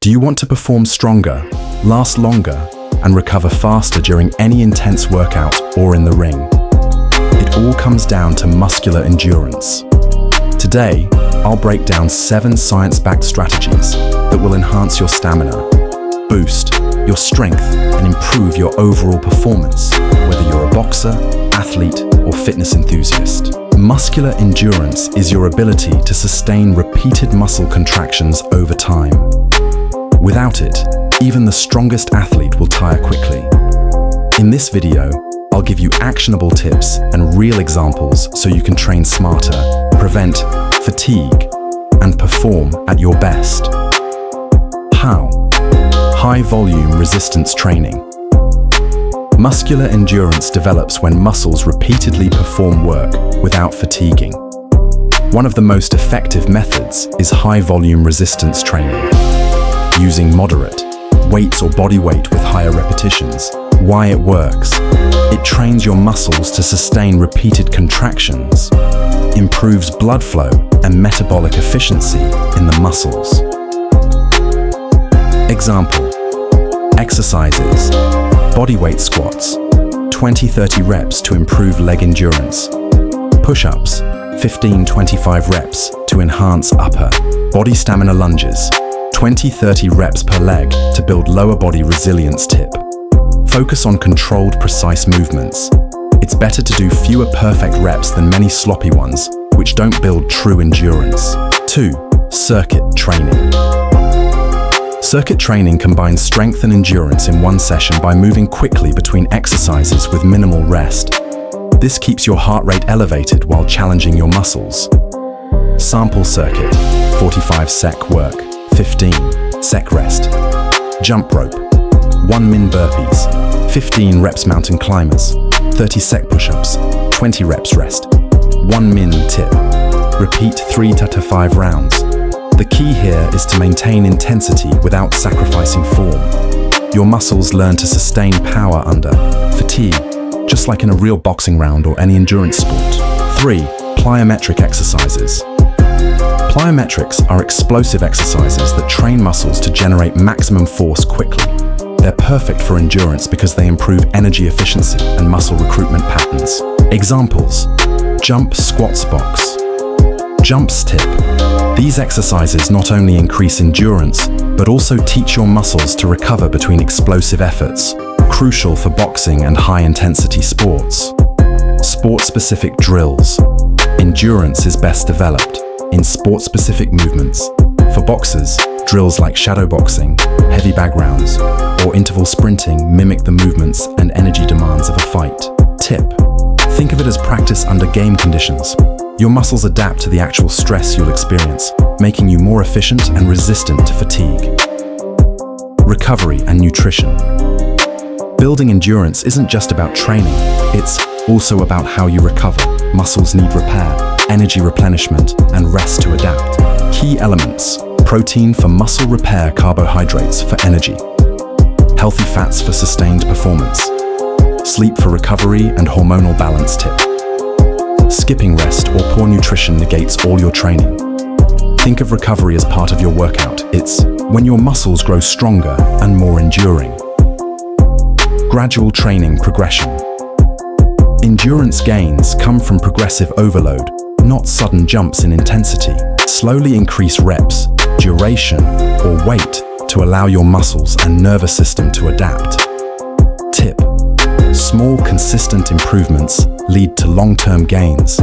Do you want to perform stronger, last longer, and recover faster during any intense workout or in the ring? It all comes down to muscular endurance. Today, I'll break down 7 science-backed strategies that will enhance your stamina, boost your strength, and improve your overall performance, whether you're a boxer, athlete, or fitness enthusiast. Muscular endurance is your ability to sustain repeated muscle contractions over time. Without it, even the strongest athlete will tire quickly. In this video, I'll give you actionable tips and real examples so you can train smarter, prevent fatigue, and perform at your best. How? High-volume resistance training. Muscular endurance develops when muscles repeatedly perform work without fatiguing. One of the most effective methods is high-volume resistance training. Using moderate weights or body weight with higher repetitions. Why it works? It trains your muscles to sustain repeated contractions, improves blood flow and metabolic efficiency in the muscles. Example: exercises. Bodyweight squats, 20-30 reps to improve leg endurance. Push-ups, 15-25 reps to enhance upper body stamina. Lunges, 20-30 reps per leg to build lower body resilience. Tip: focus on controlled, precise movements. It's better to do fewer perfect reps than many sloppy ones, which don't build true endurance. 2. Circuit training. Circuit training combines strength and endurance in one session by moving quickly between exercises with minimal rest. This keeps your heart rate elevated while challenging your muscles. Sample circuit: 45 sec work, 15 sec rest. Jump rope: 1 min burpees, 15 reps mountain climbers, 30 sec push-ups, 20 reps rest. 1 min tip: repeat 3 to 5 rounds. The key here is to maintain intensity without sacrificing form. Your muscles learn to sustain power under fatigue, just like in a real boxing round or any endurance sport. 3. Plyometric exercises. Plyometrics are explosive exercises that train muscles to generate maximum force quickly. They're perfect for endurance because they improve energy efficiency and muscle recruitment patterns. Examples: jump squats box. Jumps tip: these exercises not only increase endurance, but also teach your muscles to recover between explosive efforts, crucial for boxing and high-intensity sports. Sport-specific drills. Endurance is best developed in sport-specific movements. For boxers, drills like shadow boxing, heavy bag rounds, or interval sprinting mimic the movements and energy demands of a fight. Tip: think of it as practice under game conditions. Your muscles adapt to the actual stress you'll experience, making you more efficient and resistant to fatigue. Recovery and nutrition. Building endurance isn't just about training, it's also about how you recover. Muscles need repair, energy replenishment, and rest to adapt. Key elements: protein for muscle repair, carbohydrates for energy, healthy fats for sustained performance, sleep for recovery and hormonal balance. Tip: skipping rest or poor nutrition negates all your training. Think of recovery as part of your workout. It's when your muscles grow stronger and more enduring. Gradual training progression. Endurance gains come from progressive overload, not sudden jumps in intensity. Slowly increase reps, duration, or weight to allow your muscles and nervous system to adapt. Tip: small, consistent improvements lead to long-term gains.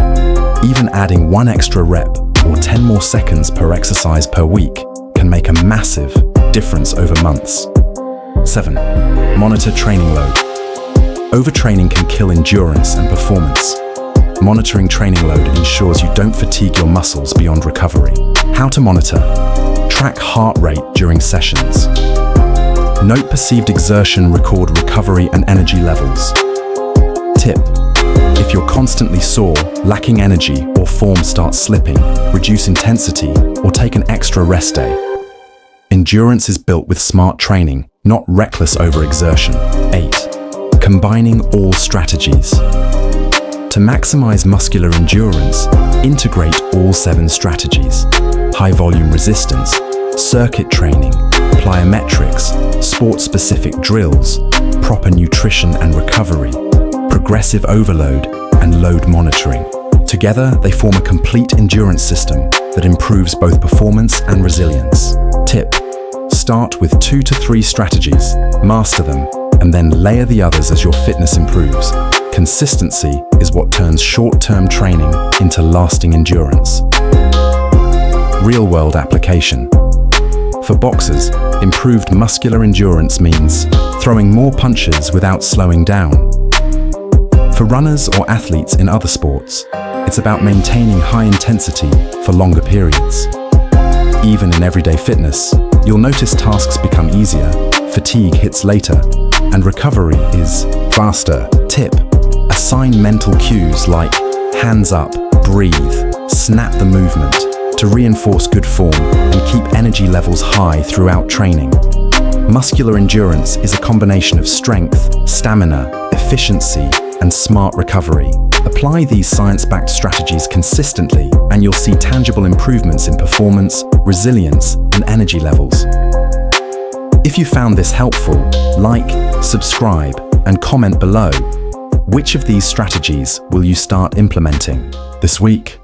Even adding 1 extra rep or 10 more seconds per exercise per week can make a massive difference over months. 7. Monitor training load. Overtraining can kill endurance and performance. Monitoring training load ensures you don't fatigue your muscles beyond recovery. How to monitor: track heart rate during sessions. Note perceived exertion, record recovery and energy levels. Tip: if you're constantly sore, lacking energy, or form starts slipping, reduce intensity or take an extra rest day. Endurance is built with smart training, not reckless overexertion. 8. Combining all strategies. To maximize muscular endurance, integrate all 7 strategies: high volume resistance, circuit training, sport-specific drills, proper nutrition and recovery, progressive overload, and load monitoring. Together, they form a complete endurance system that improves both performance and resilience. Tip: start with 2 to 3 strategies, master them, and then layer the others as your fitness improves. Consistency is what turns short-term training into lasting endurance. Real-world application. For boxers, improved muscular endurance means throwing more punches without slowing down. For runners or athletes in other sports, it's about maintaining high intensity for longer periods. Even in everyday fitness, you'll notice tasks become easier, fatigue hits later, and recovery is faster. Tip: assign mental cues like hands up, breathe, snap the movement to reinforce good form and keep energy levels high throughout training. Muscular endurance is a combination of strength, stamina, efficiency, and smart recovery. Apply these science-backed strategies consistently, and you'll see tangible improvements in performance, resilience, and energy levels. If you found this helpful, like, subscribe, and comment below. Which of these strategies will you start implementing this week?